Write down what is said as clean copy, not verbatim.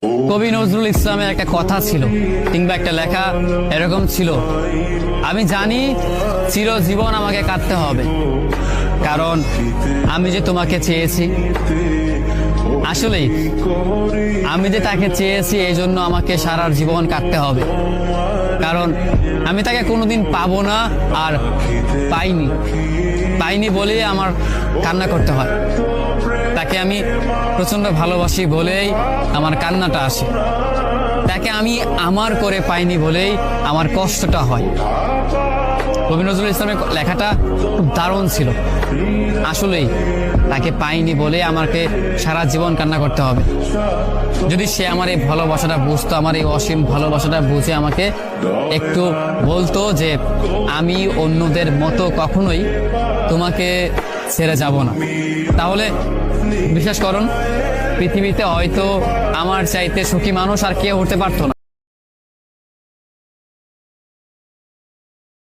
কবি নজরুল ইসলামের একটা কথা ছিল কিংবা একটা লেখা এরকম ছিল, আমি জানি চিরজীবন আমাকে কাঁদতে হবে, কারণ আমি যে তোমাকে চেয়েছি। আসলেই আমি যে তাকে চেয়েছি এই জন্য আমাকে সারা জীবন কাঁদতে হবে, কারণ আমি তাকে কোনোদিন পাবো না, আর পাইনি বলেই আমার কান্না করতে হয়। তাকে আমি প্রচন্ড ভালোবাসি বলেই আমার কান্নাটা আসে, তাকে আমি আমার করে পাইনি বলেই আমার কষ্টটা হয়। কবি নজরুল ইসলামের লেখাটা খুব দারুণ ছিল। আসলেই তাকে পাইনি বলে আমাকে সারা জীবন কান্না করতে হবে। যদি সে আমার এই ভালোবাসাটা বুঝতো, আমার এই অসীম ভালোবাসাটা বুঝে আমাকে একটু বলতো যে আমি অন্যদের মতো কখনোই তোমাকে ছেড়ে যাব না, তাহলে বিশ্বাস করুন পৃথিবীতে হয়তো আমার চাইতে সুখী মানুষ আর কেউ হতে পারতো না।